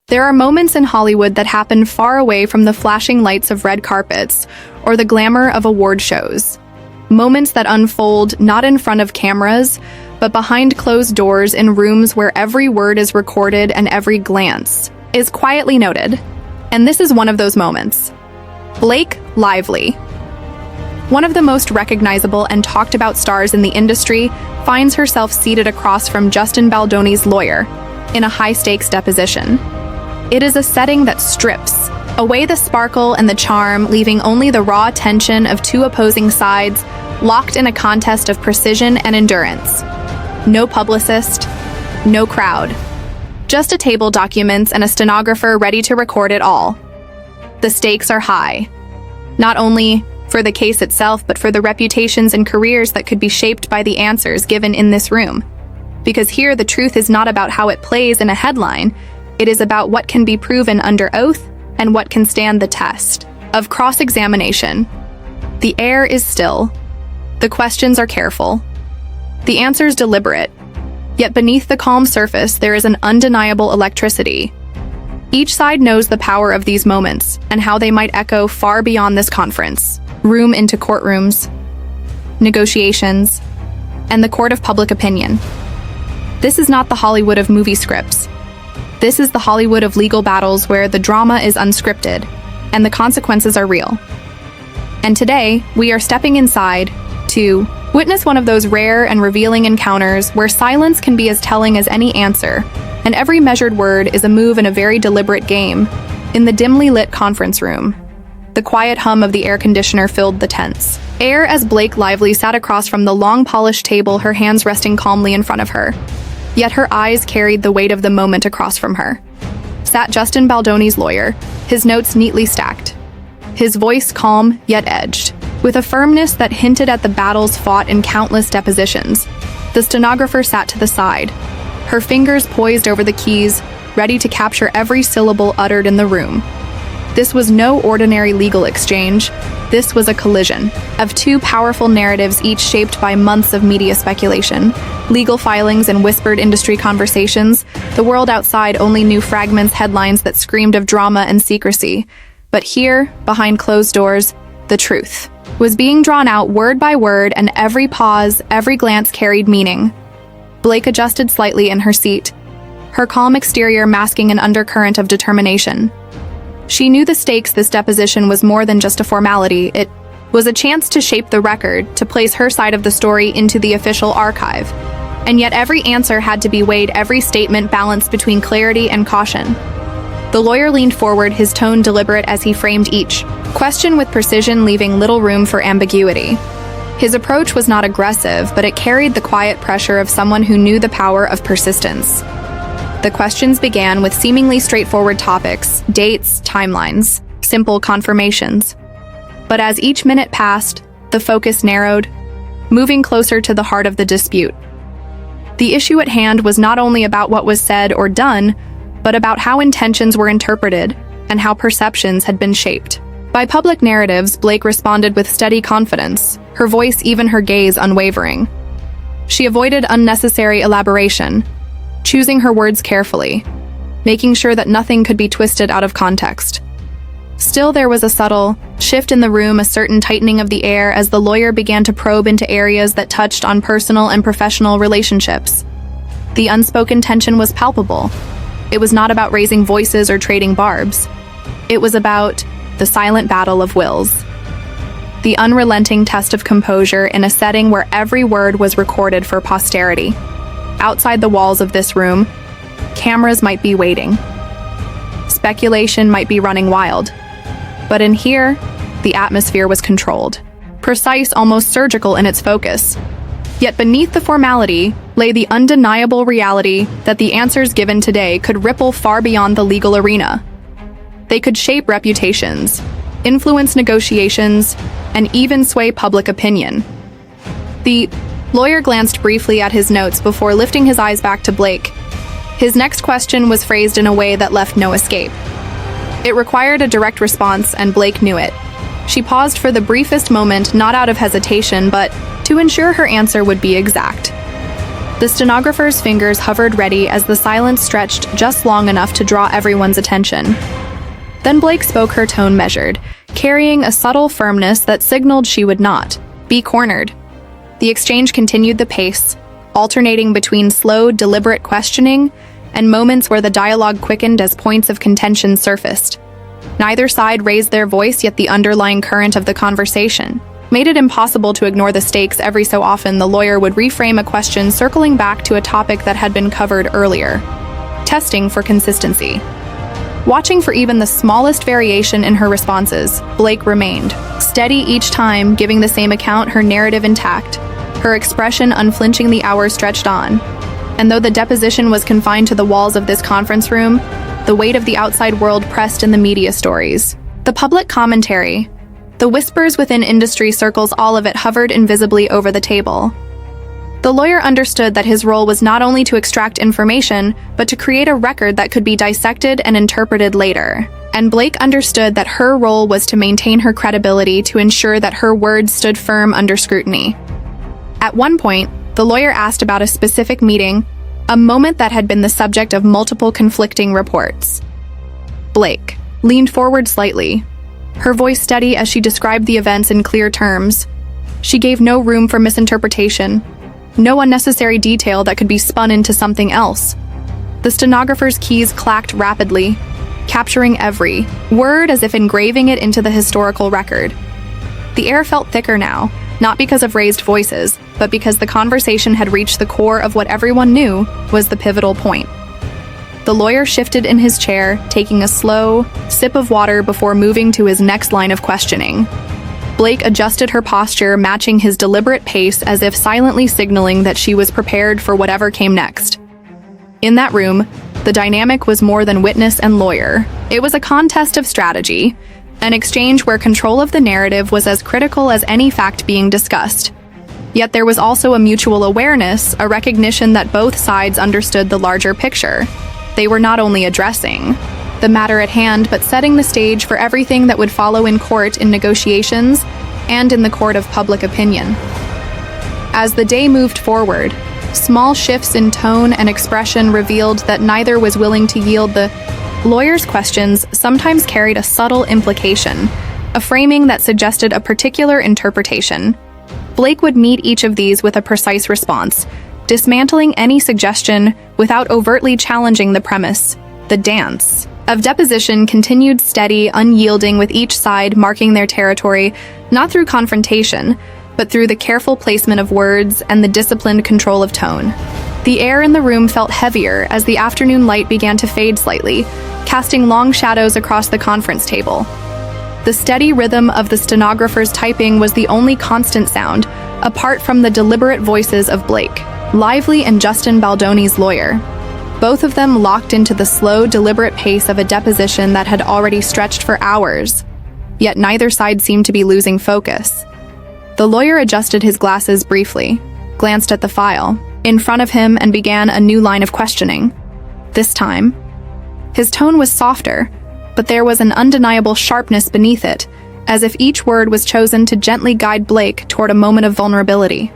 There are moments in Hollywood that happen far away from the flashing lights of red carpets or the glamour of award shows. Moments that unfold not in front of cameras, but behind closed doors in rooms where every word is recorded and every glance is quietly noted. And this is one of those moments. Blake Lively, one of the most recognizable and talked about stars in the industry, finds herself seated across from Justin Baldoni's lawyer in a high-stakes deposition. It is a setting that strips away the sparkle and the charm, leaving only the raw tension of two opposing sides locked in a contest of precision and endurance. No publicist, no crowd. Just a table, documents, and a stenographer ready to record it all. The stakes are high, not only for the case itself, but for the reputations and careers that could be shaped by the answers given in this room. Because here, the truth is not about how it plays in a headline, it is about what can be proven under oath and what can stand the test of cross-examination. The air is still. The questions are careful. The answers deliberate. Yet beneath the calm surface, there is an undeniable electricity. Each side knows the power of these moments and how they might echo far beyond this conference room into courtrooms, negotiations, and the court of public opinion. This is not the Hollywood of movie scripts. This is the Hollywood of legal battles where the drama is unscripted and the consequences are real. And today, we are stepping inside to witness one of those rare and revealing encounters where silence can be as telling as any answer, and every measured word is a move in a very deliberate game. In the dimly lit conference room, the quiet hum of the air conditioner filled the tense air as Blake Lively sat across from the long polished table, her hands resting calmly in front of her. Yet her eyes carried the weight of the moment. Across from her sat Justin Baldoni's lawyer, his notes neatly stacked, his voice calm yet edged, with a firmness that hinted at the battles fought in countless depositions. The stenographer sat to the side, her fingers poised over the keys, ready to capture every syllable uttered in the room. This was no ordinary legal exchange. This was a collision of two powerful narratives, each shaped by months of media speculation, legal filings, and whispered industry conversations. The world outside only knew fragments, headlines that screamed of drama and secrecy. But here, behind closed doors, the truth was being drawn out word by word, and every pause, every glance carried meaning. Blake adjusted slightly in her seat, her calm exterior masking an undercurrent of determination. She knew the stakes. This deposition was more than just a formality. It was a chance to shape the record, to place her side of the story into the official archive. And yet every answer had to be weighed, every statement balanced between clarity and caution. The lawyer leaned forward, his tone deliberate as he framed each question with precision, leaving little room for ambiguity. His approach was not aggressive, but it carried the quiet pressure of someone who knew the power of persistence. The questions began with seemingly straightforward topics, dates, timelines, simple confirmations. But as each minute passed, the focus narrowed, moving closer to the heart of the dispute. The issue at hand was not only about what was said or done, but about how intentions were interpreted and how perceptions had been shaped. By public narratives, Blake responded with steady confidence, her voice, even her gaze, unwavering. She avoided unnecessary elaboration, choosing her words carefully, making sure that nothing could be twisted out of context. Still, there was a subtle shift in the room, a certain tightening of the air as the lawyer began to probe into areas that touched on personal and professional relationships. The unspoken tension was palpable. It was not about raising voices or trading barbs. It was about the silent battle of wills, the unrelenting test of composure in a setting where every word was recorded for posterity. Outside the walls of this room, cameras might be waiting. Speculation might be running wild. But in here, the atmosphere was controlled, precise, almost surgical in its focus. Yet beneath the formality lay the undeniable reality that the answers given today could ripple far beyond the legal arena. They could shape reputations, influence negotiations, and even sway public opinion. The lawyer glanced briefly at his notes before lifting his eyes back to Blake. His next question was phrased in a way that left no escape. It required a direct response, and Blake knew it. She paused for the briefest moment, not out of hesitation, but to ensure her answer would be exact. The stenographer's fingers hovered ready as the silence stretched just long enough to draw everyone's attention. Then Blake spoke, her tone measured, carrying a subtle firmness that signaled she would not be cornered. The exchange continued the pace, alternating between slow, deliberate questioning and moments where the dialogue quickened as points of contention surfaced. Neither side raised their voice, yet the underlying current of the conversation made it impossible to ignore the stakes. Every so often, the lawyer would reframe a question, circling back to a topic that had been covered earlier, testing for consistency. Watching for even the smallest variation in her responses, Blake remained steady each time, giving the same account, her narrative intact, her expression unflinching. The hours stretched on, and though the deposition was confined to the walls of this conference room, the weight of the outside world pressed in the media stories, the public commentary, the whispers within industry circles, all of it hovered invisibly over the table. The lawyer understood that his role was not only to extract information, but to create a record that could be dissected and interpreted later. And Blake understood that her role was to maintain her credibility, to ensure that her words stood firm under scrutiny. At one point, the lawyer asked about a specific meeting, a moment that had been the subject of multiple conflicting reports. Blake leaned forward slightly, her voice steady as she described the events in clear terms. She gave no room for misinterpretation, no unnecessary detail that could be spun into something else. The stenographer's keys clacked rapidly, capturing every word as if engraving it into the historical record. The air felt thicker now, not because of raised voices, but because the conversation had reached the core of what everyone knew was the pivotal point. The lawyer shifted in his chair, taking a slow sip of water before moving to his next line of questioning. Blake adjusted her posture, matching his deliberate pace, as if silently signaling that she was prepared for whatever came next. In that room, the dynamic was more than witness and lawyer. It was a contest of strategy, an exchange where control of the narrative was as critical as any fact being discussed. Yet there was also a mutual awareness, a recognition that both sides understood the larger picture. They were not only addressing the matter at hand, but setting the stage for everything that would follow in court, in negotiations, and in the court of public opinion. As the day moved forward, small shifts in tone and expression revealed that neither was willing to yield. The lawyer's questions sometimes carried a subtle implication, a framing that suggested a particular interpretation. Blake would meet each of these with a precise response, dismantling any suggestion without overtly challenging the premise. The dance of deposition continued steady, unyielding, with each side marking their territory, not through confrontation, but through the careful placement of words and the disciplined control of tone. The air in the room felt heavier as the afternoon light began to fade slightly, casting long shadows across the conference table. The steady rhythm of the stenographer's typing was the only constant sound, apart from the deliberate voices of Blake Lively and Justin Baldoni's lawyer. Both of them locked into the slow, deliberate pace of a deposition that had already stretched for hours. Yet neither side seemed to be losing focus. The lawyer adjusted his glasses briefly, glanced at the file in front of him, and began a new line of questioning. This time, his tone was softer, but there was an undeniable sharpness beneath it, as if each word was chosen to gently guide Blake toward a moment of vulnerability.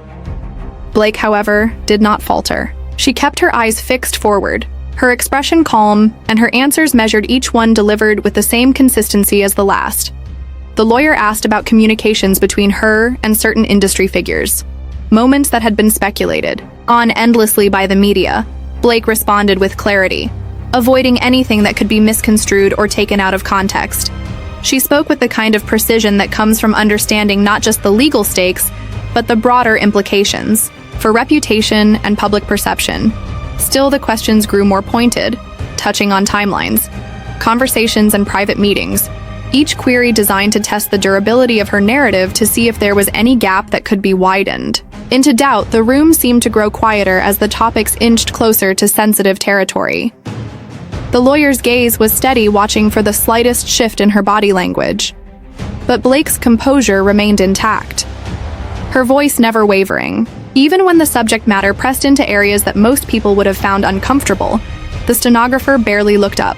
Blake, however, did not falter. She kept her eyes fixed forward, her expression calm, and her answers measured, each one delivered with the same consistency as the last. The lawyer asked about communications between her and certain industry figures, moments that had been speculated on endlessly by the media. Blake responded with clarity, avoiding anything that could be misconstrued or taken out of context. She spoke with the kind of precision that comes from understanding not just the legal stakes, but the broader implications for reputation and public perception. Still, the questions grew more pointed, touching on timelines, conversations, and private meetings, each query designed to test the durability of her narrative, to see if there was any gap that could be widened. Into doubt, the room seemed to grow quieter as the topics inched closer to sensitive territory. The lawyer's gaze was steady, watching for the slightest shift in her body language. But Blake's composure remained intact, her voice never wavering. Even when the subject matter pressed into areas that most people would have found uncomfortable, the stenographer barely looked up,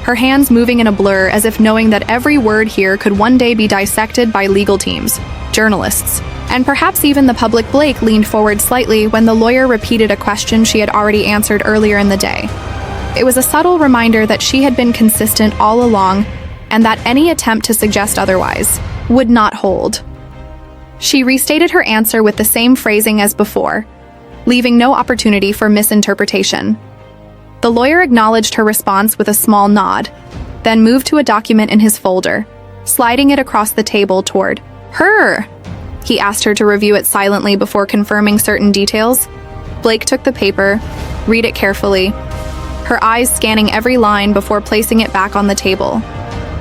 her hands moving in a blur, as if knowing that every word here could one day be dissected by legal teams, journalists, and perhaps even the public. Blake leaned forward slightly when the lawyer repeated a question she had already answered earlier in the day. It was a subtle reminder that she had been consistent all along, and that any attempt to suggest otherwise would not hold. She restated her answer with the same phrasing as before, leaving no opportunity for misinterpretation. The lawyer acknowledged her response with a small nod, then moved to a document in his folder, sliding it across the table toward her. He asked her to review it silently before confirming certain details. Blake took the paper, read it carefully, her eyes scanning every line before placing it back on the table.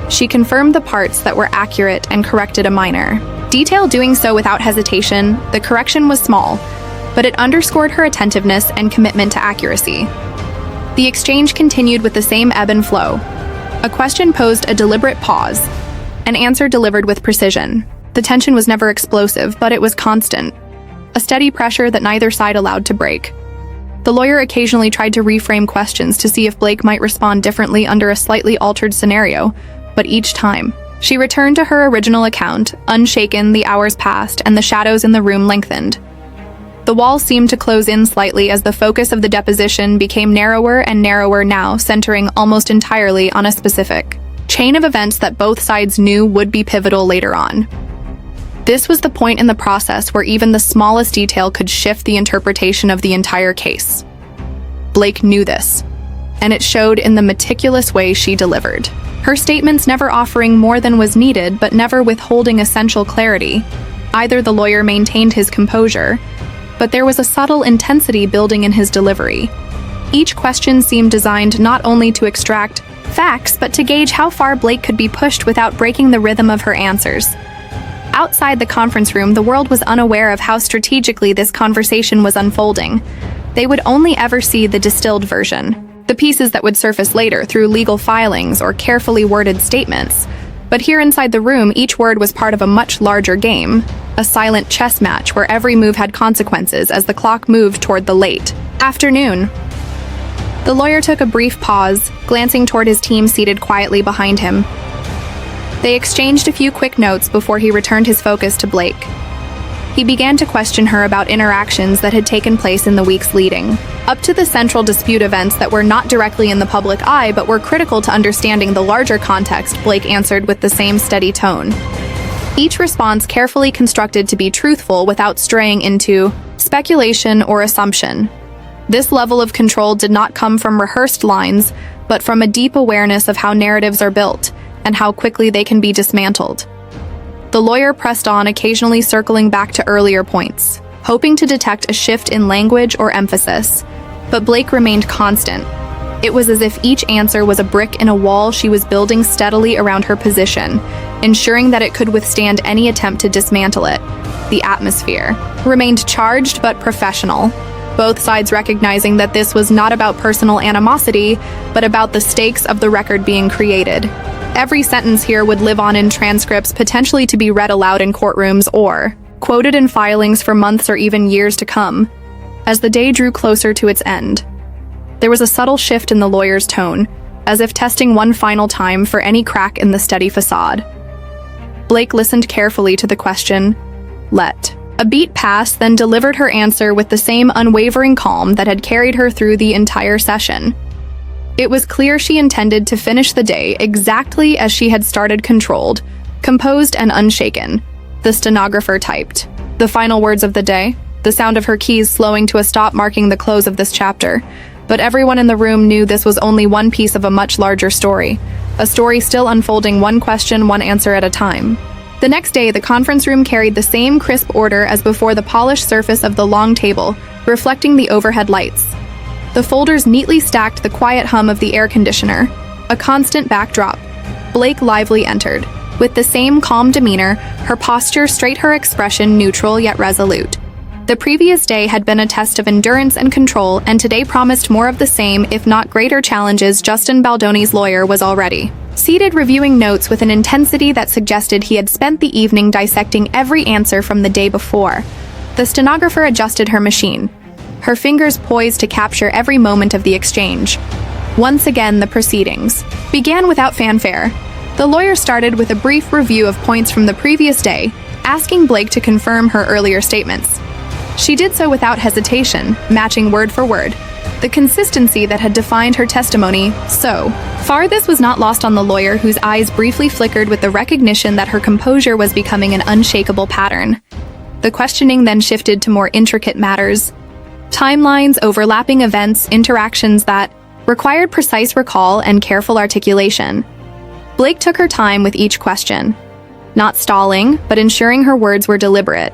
She confirmed the parts that were accurate and corrected a minor detail, doing so without hesitation. The correction was small, but it underscored her attentiveness and commitment to accuracy. The exchange continued with the same ebb and flow. A question posed a deliberate pause, an answer delivered with precision. The tension was never explosive, but it was constant, a steady pressure that neither side allowed to break. The lawyer occasionally tried to reframe questions to see if Blake might respond differently under a slightly altered scenario, but each time, she returned to her original account. Unshaken, the hours passed, and the shadows in the room lengthened. The walls seemed to close in slightly as the focus of the deposition became narrower and narrower, now centering almost entirely on a specific chain of events that both sides knew would be pivotal later on. This was the point in the process where even the smallest detail could shift the interpretation of the entire case. Blake knew this, and it showed in the meticulous way she delivered. Her statements never offering more than was needed, but never withholding essential clarity. Either the lawyer maintained his composure, but there was a subtle intensity building in his delivery. Each question seemed designed not only to extract facts, but to gauge how far Blake could be pushed without breaking the rhythm of her answers. Outside the conference room, the world was unaware of how strategically this conversation was unfolding. They would only ever see the distilled version, the pieces that would surface later through legal filings or carefully worded statements. But here inside the room, each word was part of a much larger game, a silent chess match where every move had consequences as the clock moved toward the late afternoon. The lawyer took a brief pause, glancing toward his team seated quietly behind him. They exchanged a few quick notes before he returned his focus to Blake. He began to question her about interactions that had taken place in the weeks leading up to the central dispute, events that were not directly in the public eye but were critical to understanding the larger context. Blake answered with the same steady tone, each response carefully constructed to be truthful without straying into speculation or assumption. This level of control did not come from rehearsed lines, but from a deep awareness of how narratives are built and how quickly they can be dismantled. The lawyer pressed on, occasionally circling back to earlier points, hoping to detect a shift in language or emphasis. But Blake remained constant. It was as if each answer was a brick in a wall she was building steadily around her position, ensuring that it could withstand any attempt to dismantle it. The atmosphere remained charged but professional, both sides recognizing that this was not about personal animosity, but about the stakes of the record being created. Every sentence here would live on in transcripts, potentially to be read aloud in courtrooms or quoted in filings for months or even years to come. As the day drew closer to its end, there was a subtle shift in the lawyer's tone, as if testing one final time for any crack in the steady facade. Blake listened carefully to the question, let a beat pass, then delivered her answer with the same unwavering calm that had carried her through the entire session. It was clear she intended to finish the day exactly as she had started, controlled, composed, and unshaken. The stenographer typed the final words of the day, the sound of her keys slowing to a stop marking the close of this chapter. But everyone in the room knew this was only one piece of a much larger story, a story still unfolding, one question, one answer at a time. The next day, the conference room carried the same crisp order as before, the polished surface of the long table reflecting the overhead lights. The folders neatly stacked, the quiet hum of the air conditioner, a constant backdrop. Blake lively entered, with the same calm demeanor, her posture straight, her expression neutral yet resolute. The previous day had been a test of endurance and control, and today promised more of the same, if not greater challenges. Justin Baldoni's lawyer was already seated, reviewing notes with an intensity that suggested he had spent the evening dissecting every answer from the day before. The stenographer adjusted her machine, her fingers poised to capture every moment of the exchange. Once again, the proceedings began without fanfare. The lawyer started with a brief review of points from the previous day, asking Blake to confirm her earlier statements. She did so without hesitation, matching word for word the consistency that had defined her testimony so far. This was not lost on the lawyer, whose eyes briefly flickered with the recognition that her composure was becoming an unshakable pattern. The questioning then shifted to more intricate matters. Timelines, overlapping events, interactions that required precise recall and careful articulation. Blake took her time with each question, not stalling, but ensuring her words were deliberate.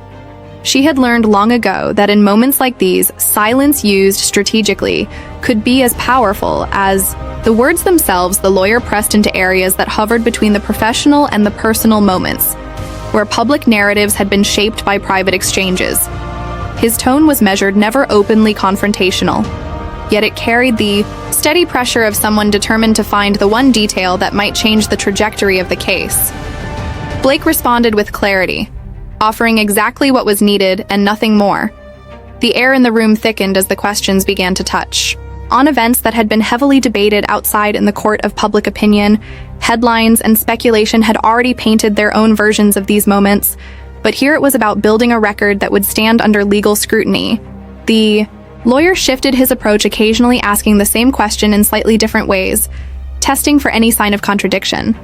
She had learned long ago that in moments like these, silence used strategically could be as powerful as the words themselves. The lawyer pressed into areas that hovered between the professional and the personal moments, where public narratives had been shaped by private exchanges. His tone was measured, never openly confrontational, yet it carried the steady pressure of someone determined to find the one detail that might change the trajectory of the case. Blake responded with clarity, offering exactly what was needed and nothing more. The air in the room thickened as the questions began to touch on events that had been heavily debated outside in the court of public opinion. Headlines and speculation had already painted their own versions of these moments, but here it was about building a record that would stand under legal scrutiny. The lawyer shifted his approach, occasionally asking the same question in slightly different ways, testing for any sign of contradiction.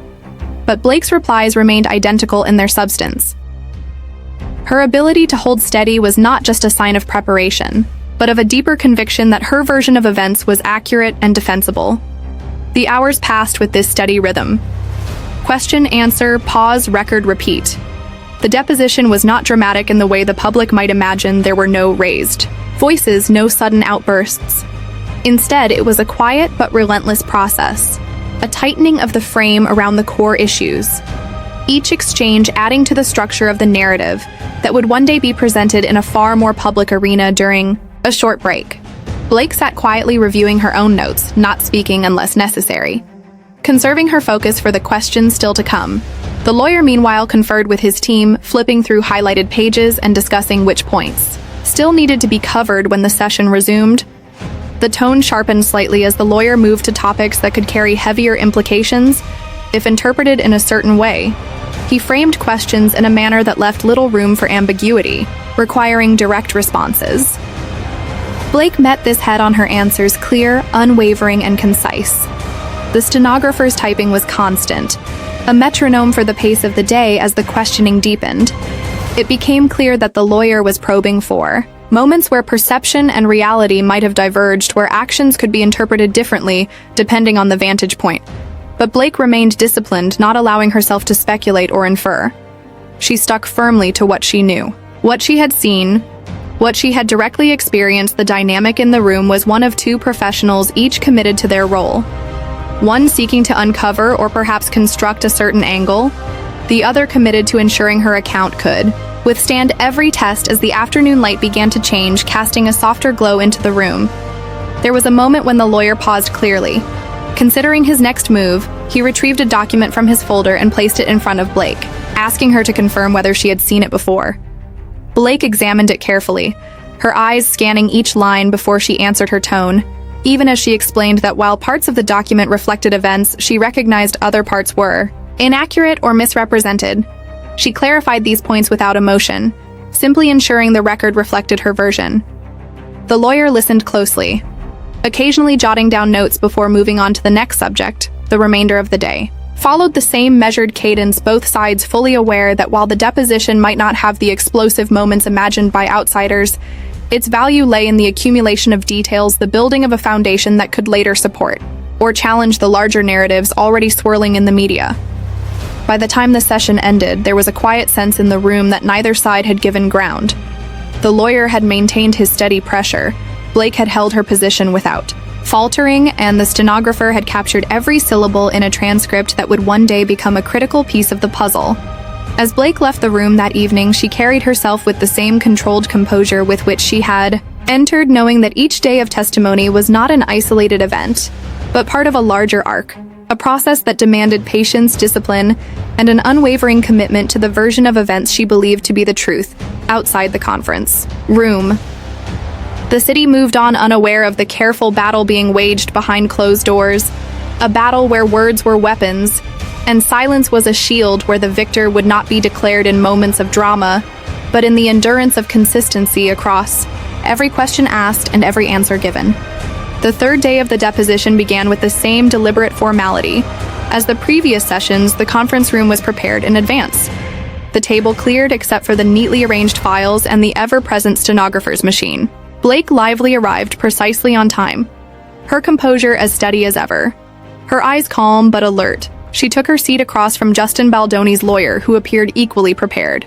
But Blake's replies remained identical in their substance. Her ability to hold steady was not just a sign of preparation, but of a deeper conviction that her version of events was accurate and defensible. The hours passed with this steady rhythm. Question, answer, pause, record, repeat. The deposition was not dramatic in the way the public might imagine. There were no raised voices, no sudden outbursts. Instead, it was a quiet but relentless process, a tightening of the frame around the core issues, each exchange adding to the structure of the narrative that would one day be presented in a far more public arena. During a short break, Blake sat quietly reviewing her own notes, not speaking unless necessary, conserving her focus for the questions still to come. The lawyer, meanwhile, conferred with his team, flipping through highlighted pages and discussing which points still needed to be covered. When the session resumed, the tone sharpened slightly as the lawyer moved to topics that could carry heavier implications if interpreted in a certain way. He framed questions in a manner that left little room for ambiguity, requiring direct responses. Blake met this head-on, her answers clear, unwavering, and concise. The stenographer's typing was constant, a metronome for the pace of the day. As the questioning deepened, it became clear that the lawyer was probing for moments where perception and reality might have diverged, where actions could be interpreted differently depending on the vantage point. But Blake remained disciplined, not allowing herself to speculate or infer. She stuck firmly to what she knew, what she had seen, what she had directly experienced. The dynamic in the room was one of two professionals, each committed to their role. One seeking to uncover or perhaps construct a certain angle, the other committed to ensuring her account could withstand every test. As the afternoon light began to change, casting a softer glow into the room, there was a moment when the lawyer paused, clearly considering his next move. He retrieved a document from his folder and placed it in front of Blake, asking her to confirm whether she had seen it before. Blake examined it carefully, her eyes scanning each line before she answered, her tone even as she explained that while parts of the document reflected events, she recognized other parts were inaccurate or misrepresented. She clarified these points without emotion, simply ensuring the record reflected her version. The lawyer listened closely, occasionally jotting down notes before moving on to the next subject. The remainder of the day followed the same measured cadence, both sides fully aware that while the deposition might not have the explosive moments imagined by outsiders, its value lay in the accumulation of details, the building of a foundation that could later support or challenge the larger narratives already swirling in the media. By the time the session ended, there was a quiet sense in the room that neither side had given ground. The lawyer had maintained his steady pressure, Blake had held her position without faltering, and the stenographer had captured every syllable in a transcript that would one day become a critical piece of the puzzle. As Blake left the room that evening, she carried herself with the same controlled composure with which she had entered, knowing that each day of testimony was not an isolated event, but part of a larger arc, a process that demanded patience, discipline, and an unwavering commitment to the version of events she believed to be the truth. Outside the conference room, the city moved on, unaware of the careful battle being waged behind closed doors, a battle where words were weapons, And silence was a shield where the victor would not be declared in moments of drama, but in the endurance of consistency across every question asked and every answer given. The third day of the deposition began with the same deliberate formality. As the previous sessions, the conference room was prepared in advance. The table cleared except for the neatly arranged files and the ever-present stenographer's machine. Blake Lively arrived precisely on time, her composure as steady as ever. Her eyes calm but alert, she took her seat across from Justin Baldoni's lawyer, who appeared equally prepared.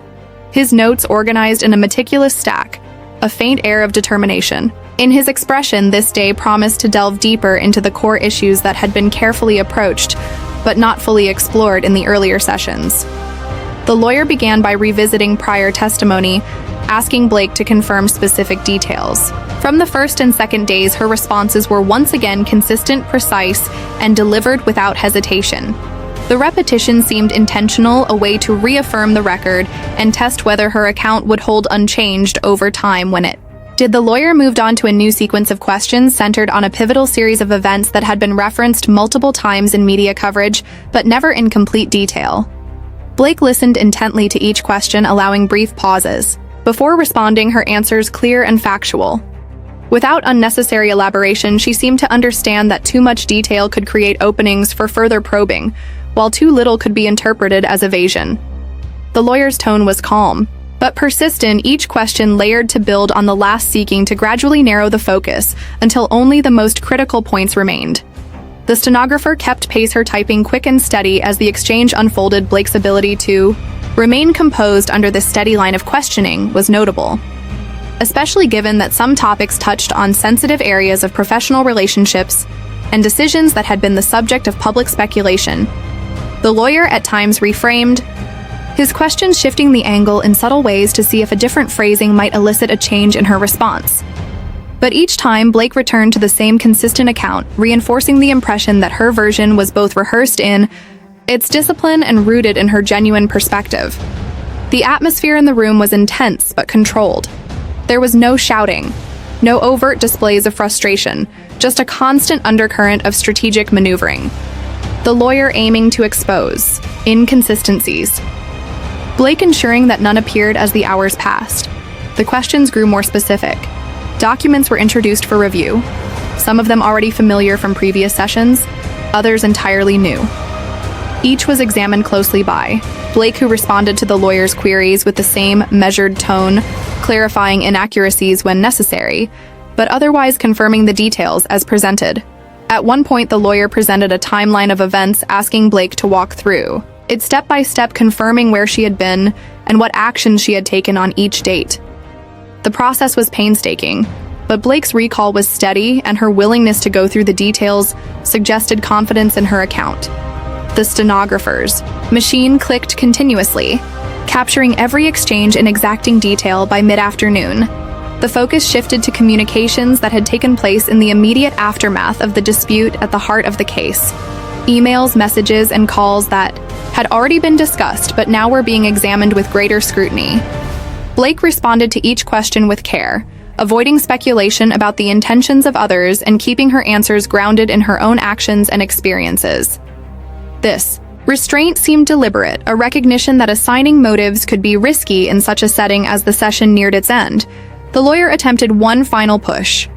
His notes organized in a meticulous stack, a faint air of determination. In his expression, this day promised to delve deeper into the core issues that had been carefully approached, but not fully explored in the earlier sessions. The lawyer began by revisiting prior testimony, asking Blake to confirm specific details. From the first and second days, her responses were once again consistent, precise, and delivered without hesitation. The repetition seemed intentional, a way to reaffirm the record and test whether her account would hold unchanged over time when it did. The lawyer moved on to a new sequence of questions centered on a pivotal series of events that had been referenced multiple times in media coverage, but never in complete detail. Blake listened intently to each question, allowing brief pauses. Before responding, her answers clear and factual. Without unnecessary elaboration, she seemed to understand that too much detail could create openings for further probing, while too little could be interpreted as evasion. The lawyer's tone was calm, but persistent, each question layered to build on the last, seeking to gradually narrow the focus until only the most critical points remained. The stenographer kept pace, her typing quick and steady as the exchange unfolded. Blake's ability to remain composed under this steady line of questioning was notable, especially given that some topics touched on sensitive areas of professional relationships and decisions that had been the subject of public speculation. The lawyer at times reframed his questions, shifting the angle in subtle ways to see if a different phrasing might elicit a change in her response. But each time, Blake returned to the same consistent account, reinforcing the impression that her version was both rehearsed in its discipline and rooted in her genuine perspective. The atmosphere in the room was intense but controlled. There was no shouting, no overt displays of frustration, just a constant undercurrent of strategic maneuvering. The lawyer aiming to expose inconsistencies, Blake ensuring that none appeared. As the hours passed, the questions grew more specific. Documents were introduced for review, some of them already familiar from previous sessions, others entirely new. Each was examined closely by Blake, who responded to the lawyer's queries with the same measured tone, clarifying inaccuracies when necessary, but otherwise confirming the details as presented. At one point, the lawyer presented a timeline of events, asking Blake to walk through it step by step, confirming where she had been and what actions she had taken on each date. The process was painstaking, but Blake's recall was steady, and her willingness to go through the details suggested confidence in her account. The stenographer's machine clicked continuously, capturing every exchange in exacting detail. By mid-afternoon, the focus shifted to communications that had taken place in the immediate aftermath of the dispute at the heart of the case. Emails, messages, and calls that had already been discussed but now were being examined with greater scrutiny. Blake responded to each question with care, avoiding speculation about the intentions of others and keeping her answers grounded in her own actions and experiences. This restraint seemed deliberate, a recognition that assigning motives could be risky in such a setting. As the session neared its end, the lawyer attempted one final push.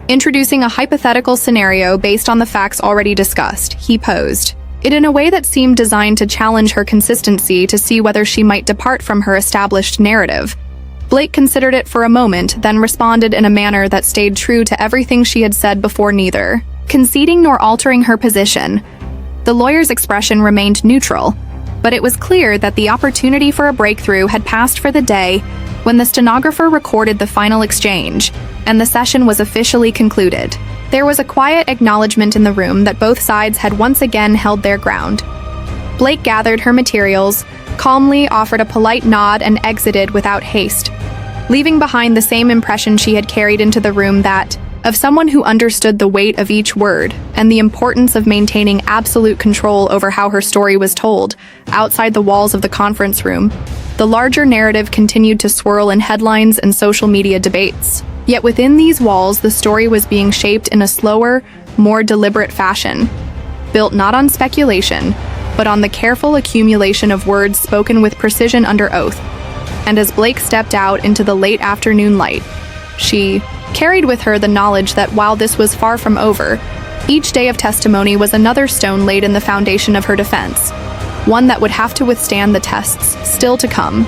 Introducing a hypothetical scenario based on the facts already discussed, he posed it in a way that seemed designed to challenge her consistency, to see whether she might depart from her established narrative. Blake considered it for a moment, then responded in a manner that stayed true to everything she had said before, neither conceding nor altering her position. The lawyer's expression remained neutral, but it was clear that the opportunity for a breakthrough had passed for the day when the stenographer recorded the final exchange, and the session was officially concluded. There was a quiet acknowledgement in the room that both sides had once again held their ground. Blake gathered her materials, calmly offered a polite nod, and exited without haste, leaving behind the same impression she had carried into the room, that of someone who understood the weight of each word and the importance of maintaining absolute control over how her story was told. Outside the walls of the conference room, the larger narrative continued to swirl in headlines and social media debates. Yet within these walls, the story was being shaped in a slower, more deliberate fashion, built not on speculation, but on the careful accumulation of words spoken with precision under oath. And as Blake stepped out into the late afternoon light, she carried with her the knowledge that while this was far from over, each day of testimony was another stone laid in the foundation of her defense, one that would have to withstand the tests still to come.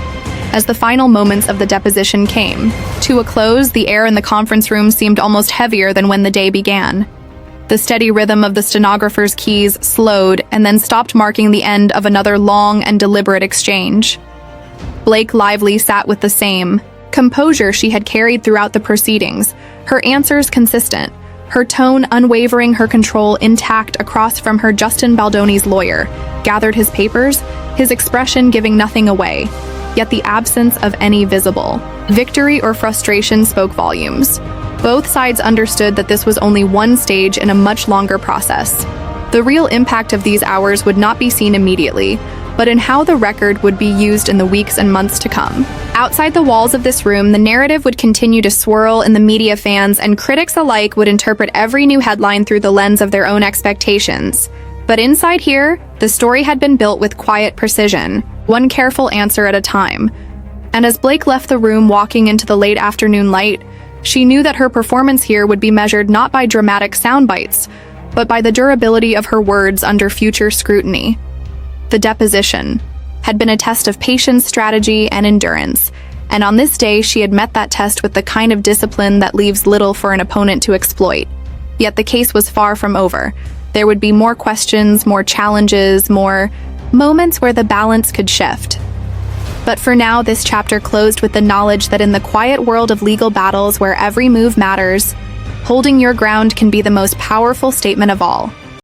As the final moments of the deposition came to a close, the air in the conference room seemed almost heavier than when the day began. The steady rhythm of the stenographer's keys slowed and then stopped, marking the end of another long and deliberate exchange. Blake Lively sat with the same composure she had carried throughout the proceedings, her answers consistent, her tone unwavering, her control intact. Across from her, Justin Baldoni's lawyer gathered his papers, his expression giving nothing away, yet the absence of any visible victory or frustration spoke volumes. Both sides understood that this was only one stage in a much longer process. The real impact of these hours would not be seen immediately, but in how the record would be used in the weeks and months to come. Outside the walls of this room, the narrative would continue to swirl, and the media, fans, and critics alike would interpret every new headline through the lens of their own expectations. But inside here, the story had been built with quiet precision, one careful answer at a time. And as Blake left the room, walking into the late afternoon light, she knew that her performance here would be measured not by dramatic sound bites, but by the durability of her words under future scrutiny. The deposition had been a test of patience, strategy, and endurance, and on this day she had met that test with the kind of discipline that leaves little for an opponent to exploit. Yet the case was far from over. There would be more questions, more challenges, more moments where the balance could shift. But for now, this chapter closed with the knowledge that in the quiet world of legal battles where every move matters, holding your ground can be the most powerful statement of all.